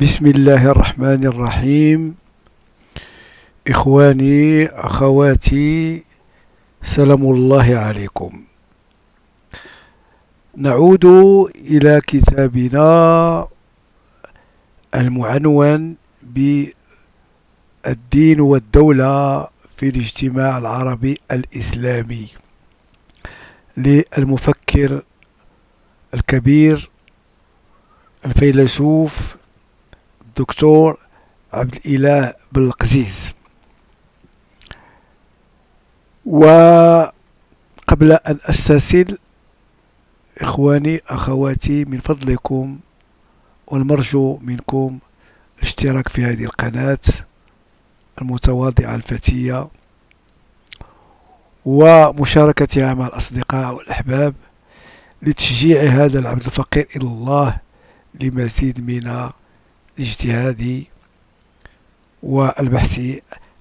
بسم الله الرحمن الرحيم. إخواني أخواتي، سلام الله عليكم. نعود إلى كتابنا المعنون بالدين والدولة في الاجتماع العربي الإسلامي للمفكر الكبير الفيلسوف الدكتور عبد الإله بالقزيز. وقبل أن أسترسل، إخواني أخواتي، من فضلكم والمرجو منكم الاشتراك في هذه القناة المتواضعة الفتية ومشاركتها مع الأصدقاء والأحباب لتشجيع هذا العبد الفقير إلى الله لمزيد من الاجتهاد والبحث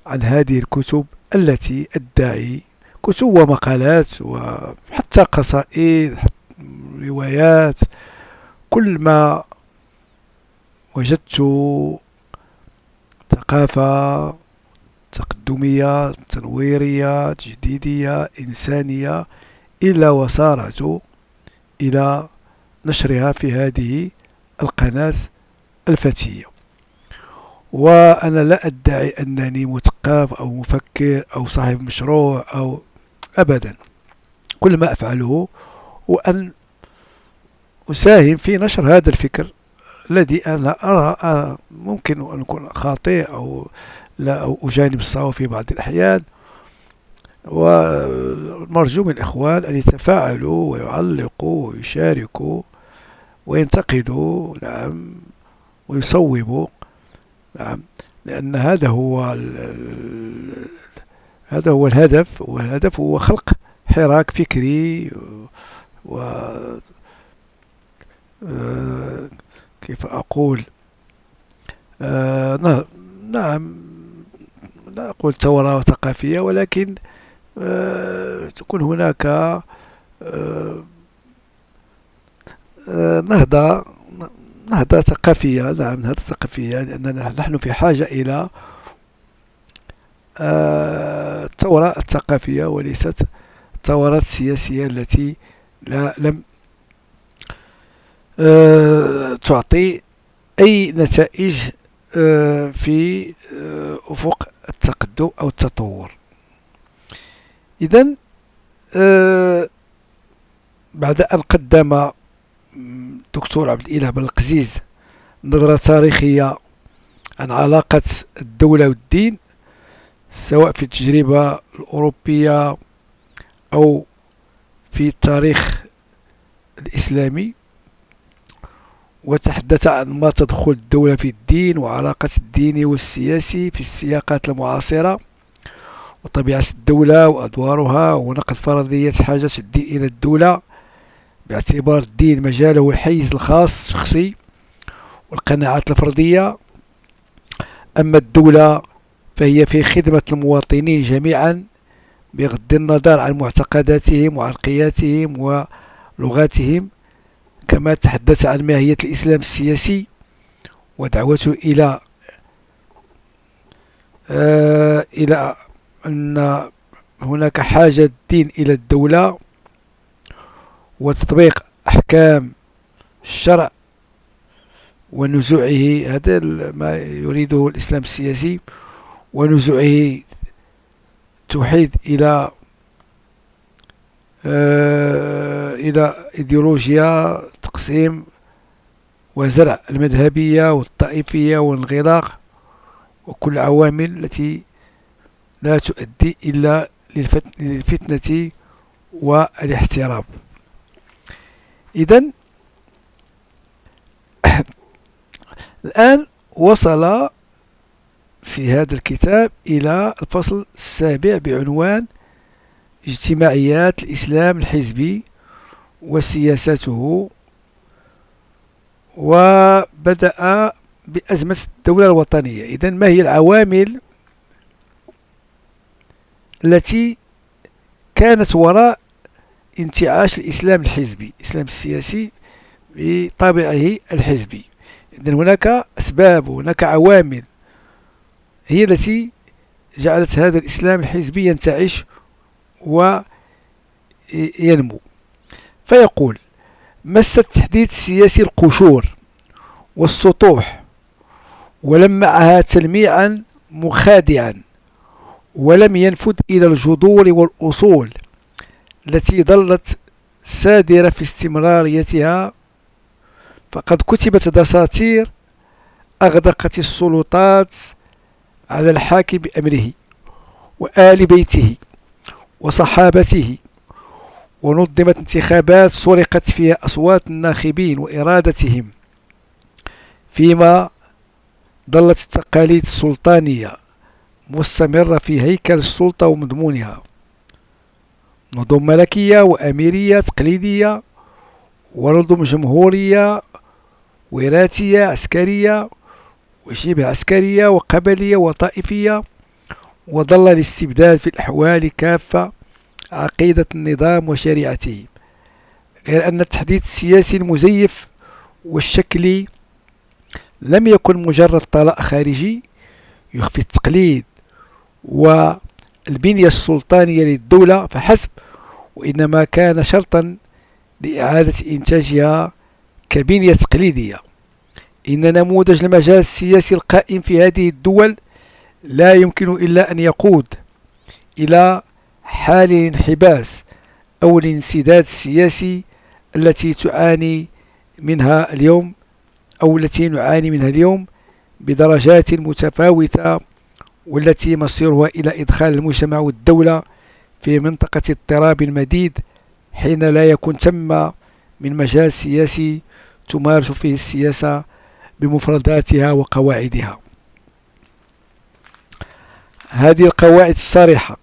عن هذه الكتب التي أدعي كتب ومقالات وحتى قصائد، روايات، كل ما وجدت ثقافة تقدمية تنويرية تجديدية إنسانية إلا وسارعت إلى نشرها في هذه القناة الفتية. وأنا لا أدعي أنني مثقف أو مفكر أو صاحب مشروع أو أبدا. كل ما أفعله هو أن أساهم في نشر هذا الفكر الذي أنا أرى ممكن أن يكون خاطئ أو لا، أو أجانب الصواب في بعض الأحيان. والمرجو من الإخوان أن يتفاعلوا ويعلقوا ويشاركوا وينتقدوا، نعم، ويصوبوا، نعم، لأن هذا هو الهدف، والهدف هو خلق حراك فكري و كيف أقول، نعم، لا أقول ثورة ثقافية، ولكن تكون هناك نهضة نهضة ثقافية، نعم، نهضة ثقافية، لأننا نحن في حاجة إلى الثورة الثقافية وليست الثورات السياسية التي لم تعطي أي نتائج في أفق التقدم أو التطور. إذن بعد أن قدم دكتور عبد الإله بالقزيز نظرة تاريخية عن علاقة الدولة والدين، سواء في التجربة الأوروبية أو في التاريخ الإسلامي، وتحدث عن ما تدخل الدولة في الدين وعلاقة الدين والسياسي في السياقات المعاصرة، وطبيعة الدولة وأدوارها، ونقد فرضية حاجة الدين إلى الدولة باعتبار الدين مجاله الحيز الخاص الشخصي والقناعات الفردية، أما الدولة فهي في خدمة المواطنين جميعا بغض النظر عن معتقداتهم وعرقياتهم ولغاتهم. كما تحدث عن ماهية الإسلام السياسي ودعوته إلى أن هناك حاجة الدين إلى الدولة وتطبيق أحكام الشرع ونزوعه، هذا ما يريده الإسلام السياسي، ونزوعه تحيد إلى إيديولوجيا تقسيم وزرع المذهبية والطائفية والانغلاق وكل العوامل التي لا تؤدي إلا للفتنة والاحتراب. إذن الآن وصل في هذا الكتاب إلى الفصل السابع بعنوان اجتماعيات الإسلام الحزبي وسياسته، وبدأ بأزمة الدولة الوطنية. إذن ما هي العوامل التي كانت وراء انتعاش الإسلام الحزبي، الإسلام السياسي بطابعه الحزبي؟ إذن هناك أسباب وهناك عوامل هي التي جعلت هذا الإسلام الحزبي ينتعش وينمو. فيقول: مس التحديث السياسي القشور والسطوح، ولمعها تلميعا مخادعا، ولم ينفذ إلى الجذور والأصول التي ظلت سادرة في استمراريتها. فقد كتبت دساتير أغدقت السلطات على الحاكم بأمره وآل بيته وصحابته، ونظمت انتخابات سرقت فيها أصوات الناخبين وإرادتهم، فيما ظلت التقاليد السلطانية مستمرة في هيكل السلطة ومضمونها: نظم ملكية وأميرية تقليدية، ونظم جمهورية وراثية عسكرية وشبه عسكرية وقبلية وطائفية. وظل الاستبداد في الأحوال كافة عقيدة النظام وشريعته، غير أن التحديث السياسي المزيف والشكلي لم يكن مجرد طلاء خارجي يخفي التقليد والبنية السلطانية للدولة فحسب، وإنما كان شرطا لإعادة إنتاجها كبنية تقليدية. إن نموذج المجال السياسي القائم في هذه الدول لا يمكن إلا أن يقود إلى حال الانحباس أو الانسداد السياسي التي تعاني منها اليوم، أو التي نعاني منها اليوم بدرجات متفاوتة، والتي مصيرها إلى إدخال المجتمع والدولة في منطقة اضطراب مديد، حين لا يكون ثم من مجال سياسي تمارس فيه السياسة بمفرداتها وقواعدها. هذه القواعد الصريحة،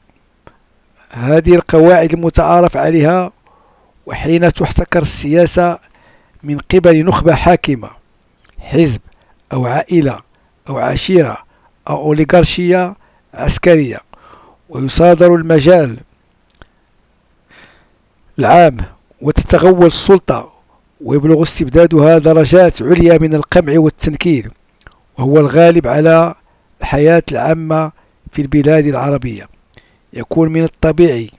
هذه القواعد المتعارف عليها، وحين تحتكر السياسة من قبل نخبة حاكمة، حزب أو عائلة أو عشيرة أو أوليغارشية عسكرية، ويصادر المجال العام وتتغول السلطة ويبلغ استبدادها درجات عليا من القمع والتنكيل، وهو الغالب على الحياة العامة في البلاد العربية، يكون من الطبيعي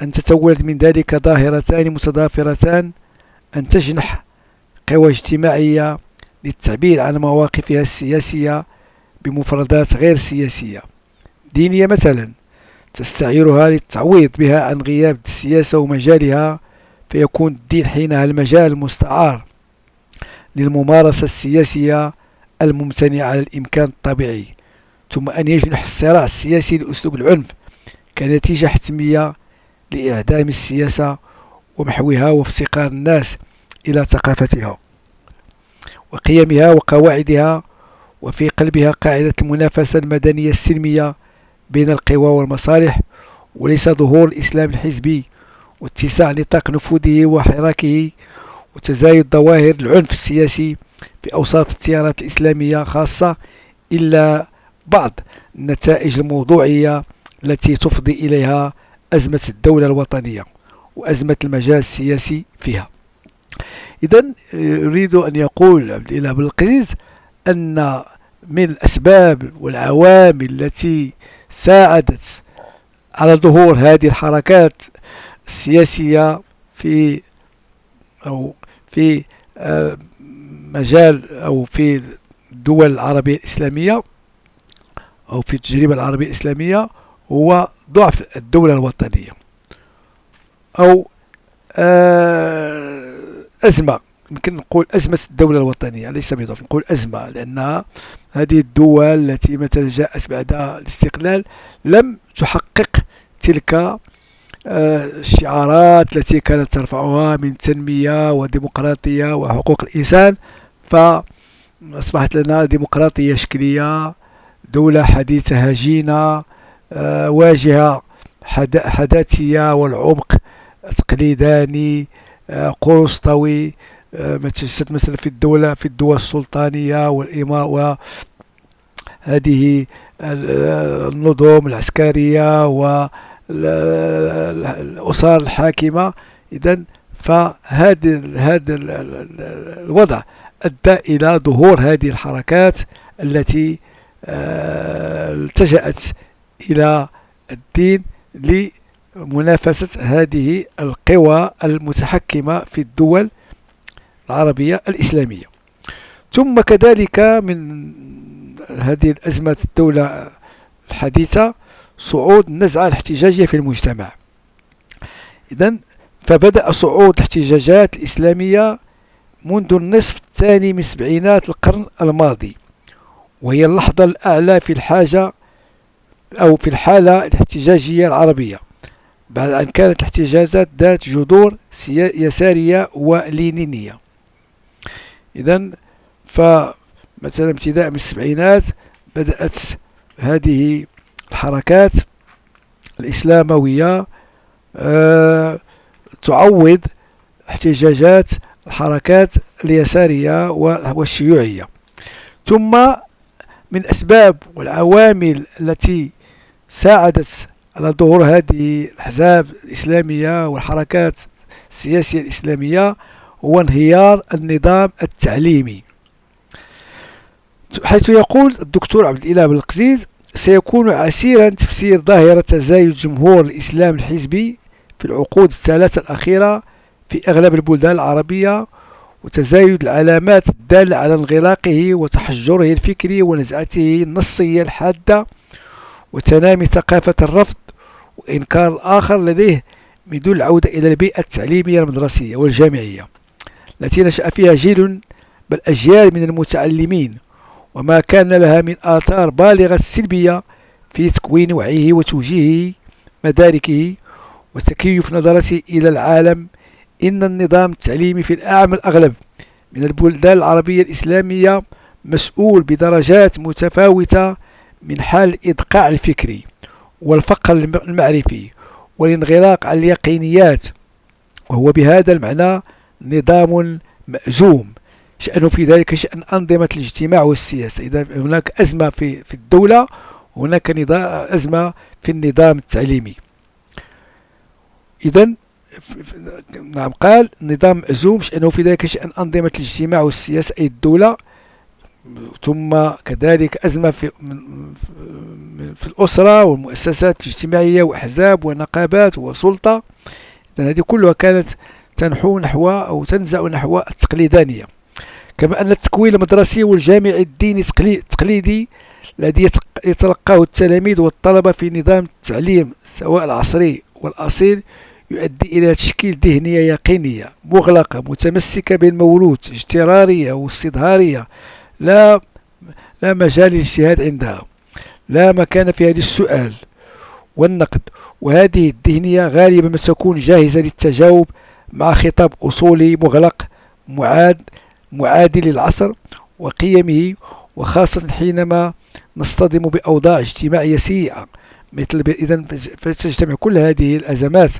أن تتولد من ذلك ظاهرتان متضافرتان: أن تجنح قوى اجتماعية للتعبير عن مواقفها السياسية بمفردات غير سياسية، دينية مثلا، تستعيرها للتعويض بها عن غياب السياسة ومجالها، فيكون الدين حينها المجال المستعار للممارسة السياسية الممتنعة على الإمكان الطبيعي. ثم أن يجنح الصراع السياسي لأسلوب العنف كنتيجة حتمية لإعدام السياسة ومحوها وافتقار الناس إلى ثقافتها وقيمها وقواعدها، وفي قلبها قاعدة المنافسة المدنية السلمية بين القوى والمصالح، وليس ظهور الإسلام الحزبي واتساع نطاق نفوذه وحراكه وتزايد ظواهر العنف السياسي في أوساط التيارات الإسلامية خاصة، إلا بعض النتائج الموضوعية التي تفضي إليها أزمة الدولة الوطنية وأزمة المجال السياسي فيها. إذن يريد أن يقول عبد الإله بن القزيز أن من الأسباب والعوامل التي ساعدت على ظهور هذه الحركات السياسية في مجال أو في الدول العربية الإسلامية أو في التجربة العربية الإسلامية هو ضعف الدولة الوطنية، أو أزمة، يمكن نقول أزمة الدولة الوطنية، ليس بضعف، نقول أزمة، لأن هذه الدول التي مثلا جاءت بعد الاستقلال لم تحقق تلك الشعارات التي كانت ترفعها من تنمية وديمقراطية وحقوق الإنسان، فأصبحت لنا ديمقراطية شكلية، دولة حديثة هجينة واجهة حداثية والعمق تقليداني قرصطوي متجسد مثلا في الدول السلطانية والإمارة وهذه النظم العسكرية والأسر الحاكمة. إذن فهذا الوضع أدى إلى ظهور هذه الحركات التي التجأت إلى الدين لمنافسة هذه القوى المتحكمة في الدول العربية الإسلامية. ثم كذلك من هذه الأزمة الدولة الحديثة صعود النزعة الاحتجاجية في المجتمع. إذن فبدأ صعود الاحتجاجات الإسلامية منذ النصف الثاني من سبعينات القرن الماضي، وهي اللحظة الأعلى في الحالة الاحتجاجية العربية، بعد أن كانت الاحتجاجات ذات جذور يسارية ولينينية. إذن فمثلا ابتداء من السبعينات بدأت هذه الحركات الإسلاموية تعوض احتجاجات الحركات اليسارية والشيوعية. ثم من أسباب والعوامل التي ساعدت على ظهور هذه الأحزاب الإسلامية والحركات السياسية الإسلامية هو انهيار النظام التعليمي، حيث يقول الدكتور عبد الإله بن القزيز: سيكون عسيرا تفسير ظاهرة تزايد جمهور الإسلام الحزبي في العقود الثلاثة الأخيرة في أغلب البلدان العربية، وتزايد العلامات الدالة على انغلاقه وتحجره الفكري ونزعته النصية الحادة، وتنامي ثقافة الرفض وإنكار الآخر لديه من دون العودة إلى البيئة التعليمية المدرسية والجامعية التي نشأ فيها جيل بل أجيال من المتعلمين، وما كان لها من آثار بالغة سلبية في تكوين وعيه وتوجيه مداركه وتكيف نظرته إلى العالم. إن النظام التعليمي في الأعم الأغلب من البلدان العربية الإسلامية مسؤول بدرجات متفاوتة من حال الإدقاع الفكري والفقر المعرفي والانغلاق على اليقينيات، وهو بهذا المعنى نظام مأزوم شأنه في ذلك شأن أنظمة الاجتماع والسياسة. إذا هناك أزمة في الدولة، وهناك أزمة في النظام التعليمي. إذن نعم، قال نظام مأزوم شأنه في ذلك شأن أنظمة الاجتماع والسياسة أي الدولة. ثم كذلك أزمة في الأسرة والمؤسسات الاجتماعية وأحزاب ونقابات وسلطة. إذن هذه كلها كانت تنحو نحو أو تنزع نحو التقليدانية. كما أن التكوين المدرسي والجامعي الديني التقليدي الذي يتلقاه التلاميذ والطلبة في نظام التعليم سواء العصري والأصيل يؤدي إلى تشكيل ذهنية يقينية مغلقة متمسكة بالموروث، اجترارية واستظهارية، لا مجال للاجتهاد عندها، لا مكان في هذا السؤال والنقد. وهذه الذهنية غالبا ما تكون جاهزة للتجاوب مع خطاب أصولي مغلق معادي للعصر وقيمه، وخاصة حينما نصطدم بأوضاع اجتماعية سيئة إذن فتجتمع كل هذه الأزمات: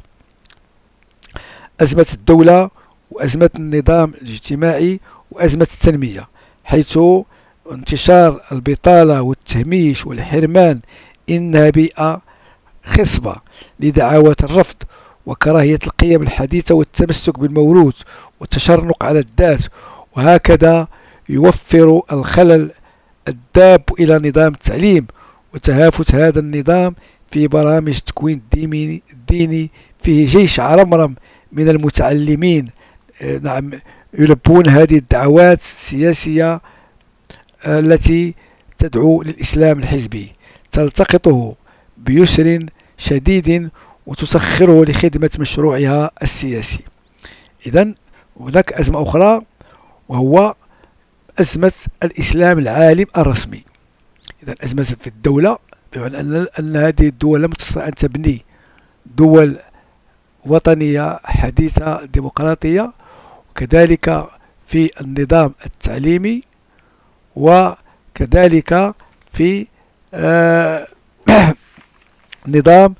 أزمة الدولة، وأزمة النظام الاجتماعي، وأزمة التنمية، حيث انتشار البطالة والتهميش والحرمان إنها بيئة خصبة لدعوات الرفض وكراهية القيم الحديثة والتمسك بالموروث والتشرنق على الذات، وهكذا يوفر الخلل الداب إلى نظام التعليم وتهافت هذا النظام في برامج التكوين الديني فيه جيش عرمرم من المتعلمين نعم يلبون هذه الدعوات السياسية التي تدعو للإسلام الحزبي، تلتقطه بيسر شديد وتسخره لخدمة مشروعها السياسي. إذن هناك أزمة أخرى وهو أزمة الإسلام العالم الرسمي. إذن أزمة في الدولة بمعنى أن هذه الدول لم تستطع أن تبني دول وطنية حديثة ديمقراطية، وكذلك في النظام التعليمي، وكذلك في نظام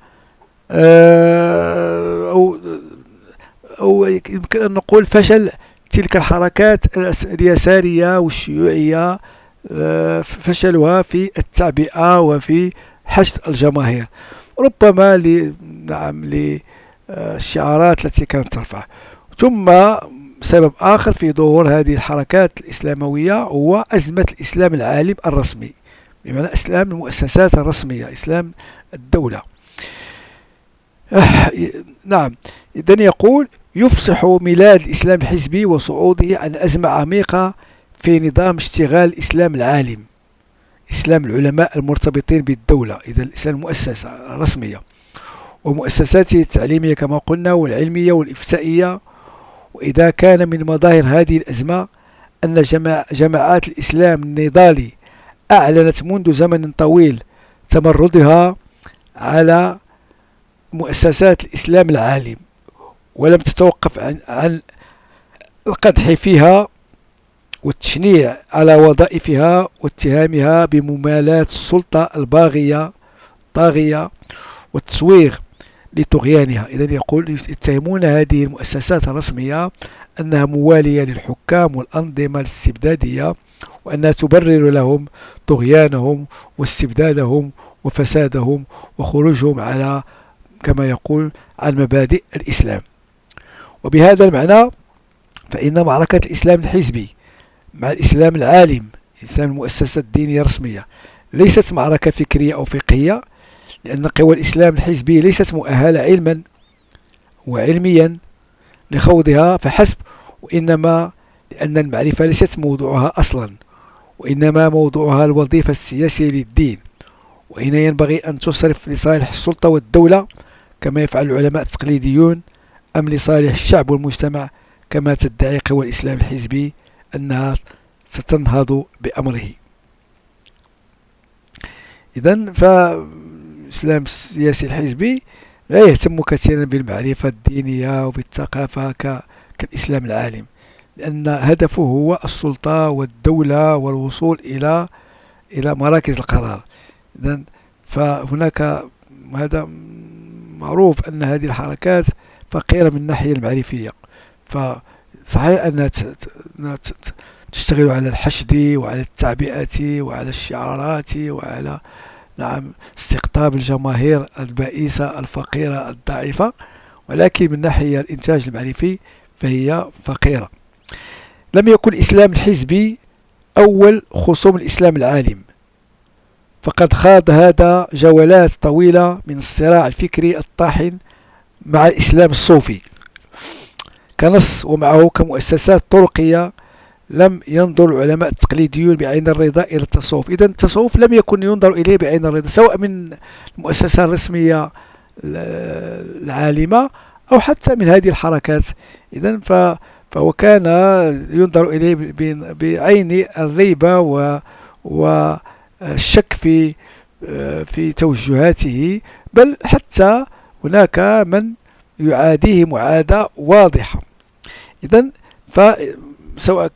أو يمكن أن نقول فشل تلك الحركات اليسارية والشيوعية، فشلها في التعبئة وفي حشد الجماهير، ربما للشعارات التي كانت ترفع. ثم سبب آخر في ظهور هذه الحركات الإسلاموية هو أزمة الإسلام العالم الرسمي، بمعنى إسلام المؤسسات الرسمية، إسلام الدولة. نعم. إذن يقول: يفصح ميلاد الإسلام الحزبي وصعوده عن أزمة عميقة في نظام اشتغال الإسلام العالم، إسلام العلماء المرتبطين بالدولة، إذا الإسلام المؤسسة الرسمية ومؤسساته التعليمية كما قلنا والعلمية والإفتائية. وإذا كان من مظاهر هذه الأزمة أن جماعات الإسلام النضالي أعلنت منذ زمن طويل تمردها على مؤسسات الإسلام العالم، ولم تتوقف عن القدح فيها والتشنيع على وظائفها واتهامها بممالاة السلطة طاغية والتسويغ لطغيانها. إذن يقول: يتهمون هذه المؤسسات الرسمية أنها موالية للحكام والأنظمة الاستبدادية، وأنها تبرر لهم طغيانهم واستبدادهم وفسادهم وخروجهم على، كما يقول، عن مبادئ الإسلام. وبهذا المعنى فإن معركة الإسلام الحزبي مع الإسلام العالم، إسلام المؤسسة الدينية الرسمية، ليست معركة فكرية أو فقهية، لأن قوى الإسلام الحزبي ليست مؤهلة علما وعلميا لخوضها فحسب، وإنما لأن المعرفة ليست موضوعها أصلا، وإنما موضوعها الوظيفة السياسية للدين، وهنا ينبغي أن تصرف لصالح السلطة والدولة كما يفعل العلماء التقليديون، أم لصالح الشعب والمجتمع كما تدعي قوى الإسلام الحزبي أنها ستنهض بأمره. إذن فالإسلام السياسي الحزبي لا يهتم كثيرا بالمعرفة الدينية وبالثقافة كالإسلام العالم، لأن هدفه هو السلطة والدولة والوصول إلى مراكز القرار. إذن فهناك، هذا معروف أن هذه الحركات فقيرة من الناحية المعرفية، فصحيح أنها تشتغل على الحشد وعلى التعبئة وعلى الشعارات وعلى، نعم، استقطاب الجماهير البائسة الفقيرة الضعيفة، ولكن من ناحية الإنتاج المعرفي فهي فقيرة. لم يكن الإسلام الحزبي أول خصوم الإسلام العالم، فقد خاض هذا جولات طويلة من الصراع الفكري الطاحن مع الإسلام الصوفي كنص، ومعه كمؤسسات طرقية. لم ينظر العلماء التقليديون بعين الرضا إلى التصوف. إذن التصوف لم يكن ينظر إليه بعين الرضا، سواء من المؤسسة الرسمية العالمة أو حتى من هذه الحركات. إذن فهو كان ينظر إليه بعين الريبة والشك في توجهاته، بل حتى هناك من يعاديه معاداة واضحة. إذن سواء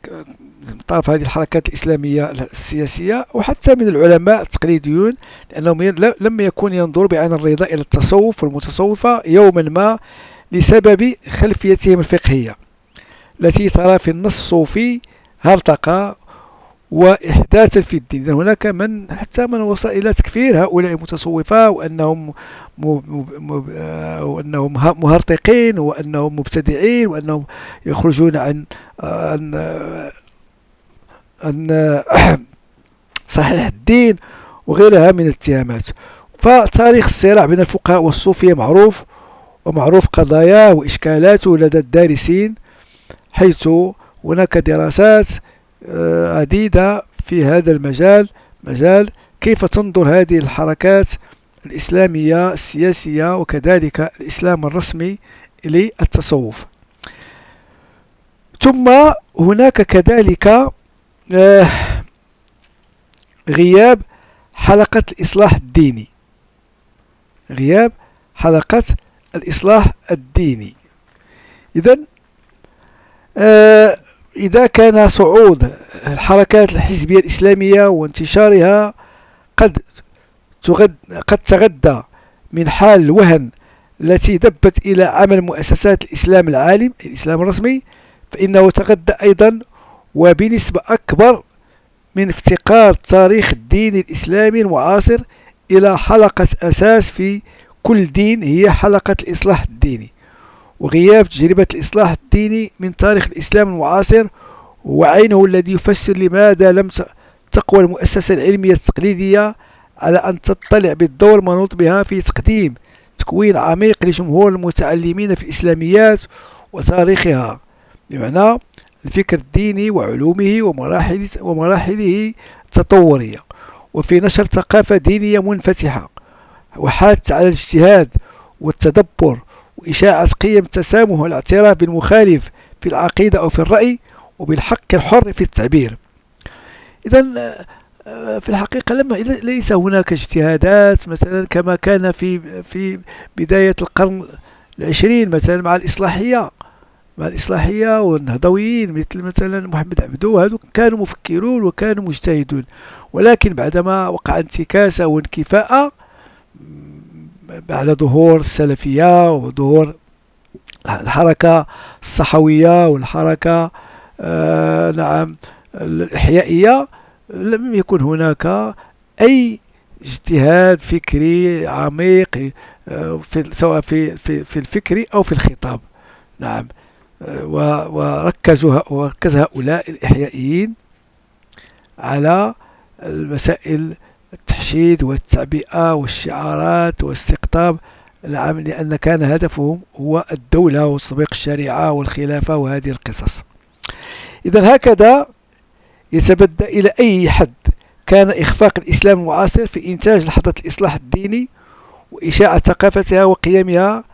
من طرف هذه الحركات الإسلامية السياسية أو حتى من العلماء التقليديون، لأنهم لم يكن ينظر بعين الرضا إلى التصوف والمتصوفة يوما ما لسبب خلفيتهم الفقهية التي ترى في النص الصوفي هرطقة وإحداثا في الدين. هناك حتى من وصل إلى تكفير هؤلاء المتصوفة وأنهم مهرطقين وأنهم مبتدعين وأنهم يخرجون عن صحيح الدين وغيرها من الاتهامات. فتاريخ الصراع بين الفقهاء والصوفية معروف، ومعروف قضاياه وإشكالاته لدى الدارسين، حيث هناك دراسات عديدة في هذا المجال، مجال كيف تنظر هذه الحركات الإسلامية السياسية وكذلك الإسلام الرسمي للتصوف. ثم هناك كذلك غياب حلقة الإصلاح الديني، غياب حلقة الإصلاح الديني. إذن إذا كان صعود الحركات الحزبية الإسلامية وانتشارها قد تغدى من حال الوهن التي دبت إلى عمل مؤسسات الإسلام العالم، الإسلام الرسمي، فإنه تغدى أيضا وبنسبة أكبر من افتقار التاريخ الديني الإسلامي المعاصر إلى حلقة أساس في كل دين، هي حلقة الإصلاح الديني. وغياب تجربة الإصلاح الديني من تاريخ الإسلام المعاصر هو عينه الذي يفسر لماذا لم تقوى المؤسسة العلمية التقليدية على أن تطلع بالدور المنوط بها في تقديم تكوين عميق لجمهور المتعلمين في الإسلاميات وتاريخها، بمعنى الفكر الديني وعلومه ومراحله التطورية، وفي نشر ثقافة دينية منفتحة وحاثة على الاجتهاد والتدبر وإشاعة قيم التسامح والاعتراف بالمخالف في العقيدة أو في الرأي وبالحق الحر في التعبير. إذن في الحقيقة ليس هناك اجتهادات مثلا كما كان في بداية القرن العشرين مثلا مع الإصلاحية والنهضويين مثل مثلا محمد عبدو، هذو كانوا مفكرون وكانوا مجتهدون، ولكن بعدما وقع انتكاسة وانكفاء بعد ظهور السلفية وظهور الحركة الصحوية والحركة نعم الإحيائية، لم يكن هناك أي اجتهاد فكري عميق سواء في الفكر أو في الخطاب. نعم. وركز هؤلاء الإحيائيين على المسائل التحشيد والتعبئة والشعارات والاستقطاب، نعم، لأن كان هدفهم هو الدولة وتطبيق الشريعة والخلافة وهذه القصص. إذا هكذا يتبدى إلى أي حد كان إخفاق الإسلام المعاصر في إنتاج لحظة الإصلاح الديني وإشاعة ثقافتها وقيمها،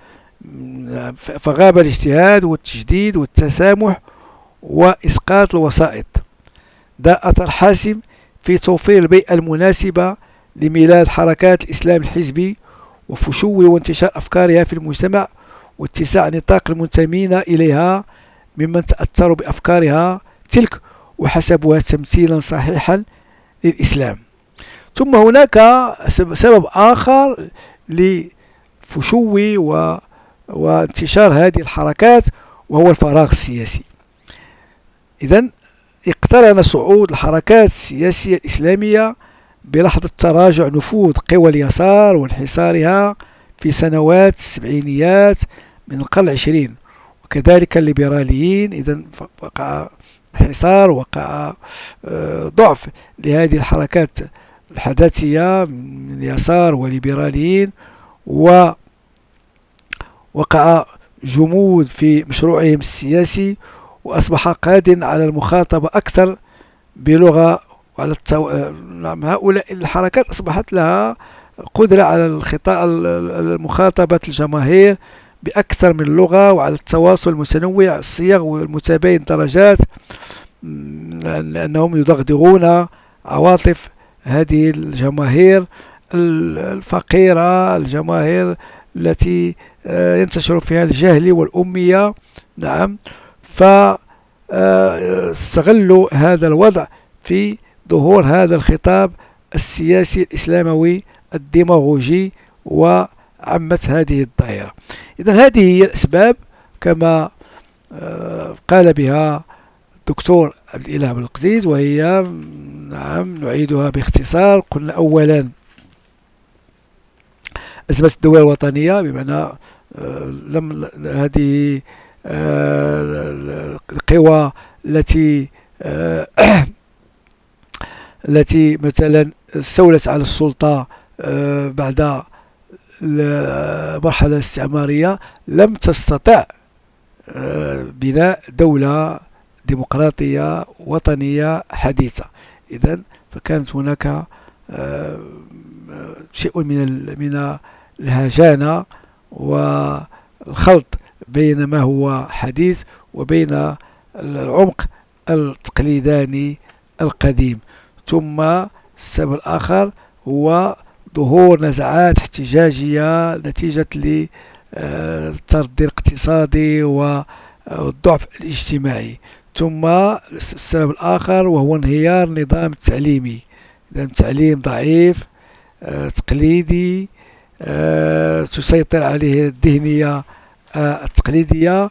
فغاب الاجتهاد والتجديد والتسامح وإسقاط الوسائط. ده أثر حاسم في توفير البيئة المناسبة لميلاد حركات الإسلام الحزبي وفشو وانتشار أفكارها في المجتمع واتساع نطاق المنتمين إليها ممن تأثروا بأفكارها تلك وحسبوها تمثيلا صحيحا للإسلام. ثم هناك سبب آخر لفشو وانتشار هذه الحركات وهو الفراغ السياسي. إذن اقترن صعود الحركات السياسية الإسلامية بلحظة تراجع نفوذ قوى اليسار وانحصارها في سنوات السبعينيات من القرن العشرين، وكذلك الليبراليين. إذن وقع انحصار، وقع ضعف لهذه الحركات الحداثية من اليسار والليبراليين، ووقع جمود في مشروعهم السياسي، وأصبح قادر على المخاطبة أكثر بلغة وعلى هؤلاء الحركات أصبحت لها قدرة على المخاطبة الجماهير بأكثر من لغة وعلى التواصل المتنوع الصيغ والمتباين درجات، لأنهم يدغدغون عواطف هذه الجماهير الفقيرة، الجماهير التي ينتشر فيها الجهل والأمية. نعم. فاستغلوا هذا الوضع في ظهور هذا الخطاب السياسي الإسلاموي الديماغوجي وعمت هذه الدائرة. إذن هذه هي الأسباب كما قال بها الدكتور عبد الإله بن القزيز، وهي نعم نعيدها باختصار. قلنا أولا أزمة الدولة الوطنية، بمعنى لم هذه القوى التي مثلا استولت على السلطة بعد المرحلة الاستعمارية لم تستطع بناء دولة ديمقراطية وطنية حديثة. إذن فكانت هناك شيء من الهجانة والخلط بين ما هو حديث وبين العمق التقليداني القديم. ثم السبب الآخر هو ظهور نزعات احتجاجية نتيجة للتردي الاقتصادي والضعف الاجتماعي. ثم السبب الآخر وهو انهيار النظام التعليمي، التعليم ضعيف تقليدي تسيطر عليه الذهنية التقليدية.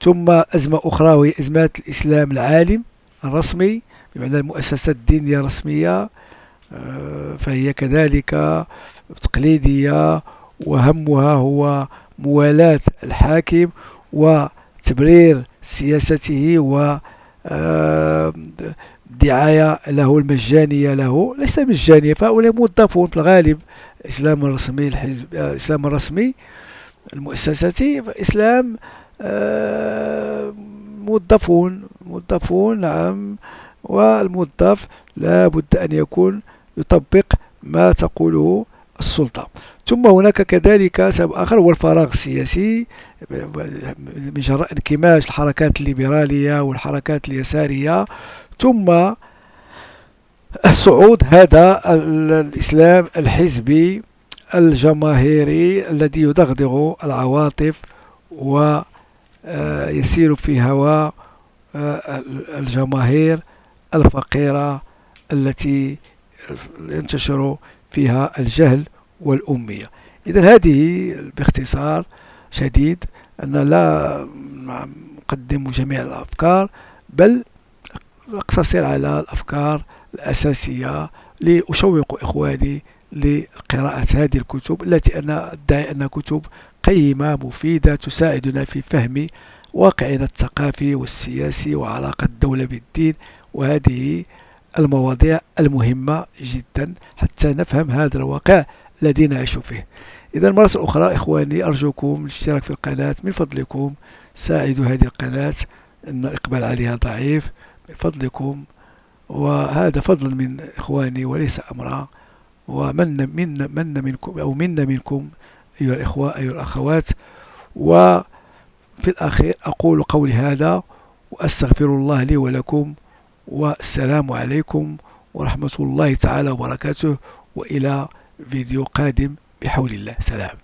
ثم أزمة أخرى وهي أزمة الإسلام العالم الرسمي، بمعنى المؤسسات الدينية الرسمية، فهي كذلك تقليدية وهمها هو موالاة الحاكم وتبرير سياسته و الدعاية له المجانية له، ليس مجانية، فهؤلاء موظفون في الغالب. الإسلام الرسمي، الإسلام الرسمي المؤسساتي، إسلام موظفون نعم. والموظف لا بد أن يكون يطبق ما تقوله السلطة. ثم هناك كذلك سبب آخر هو الفراغ السياسي، من جراء انكماش الحركات الليبرالية والحركات اليسارية، ثم صعود هذا الإسلام الحزبي الجماهيري الذي يدغدغ العواطف ويسير في هوى الجماهير الفقيرة التي ينتشر فيها الجهل والأمية. إذن هذه باختصار شديد، أن لا نقدم جميع الأفكار، بل أقتصر على الأفكار الأساسية لأشوق إخواني لقراءة هذه الكتب التي أنا أدعي أنها كتب قيمة مفيدة تساعدنا في فهم واقعنا الثقافي والسياسي وعلاقة الدولة بالدين، وهذه المواضيع المهمة جدا حتى نفهم هذا الواقع الذي نعيش فيه. إذا مرة أخرى إخواني، أرجوكم الاشتراك في القناة من فضلكم، ساعدوا هذه القناة أن الإقبال عليها ضعيف من فضلكم، وهذا فضل من إخواني وليس أمرا، ومن منكم أو منا منكم أيها الإخوة أيها الأخوات. وفي الأخير أقول قولي هذا وأستغفر الله لي ولكم، والسلام عليكم ورحمة الله تعالى وبركاته، وإلى فيديو قادم بحول الله. سلام.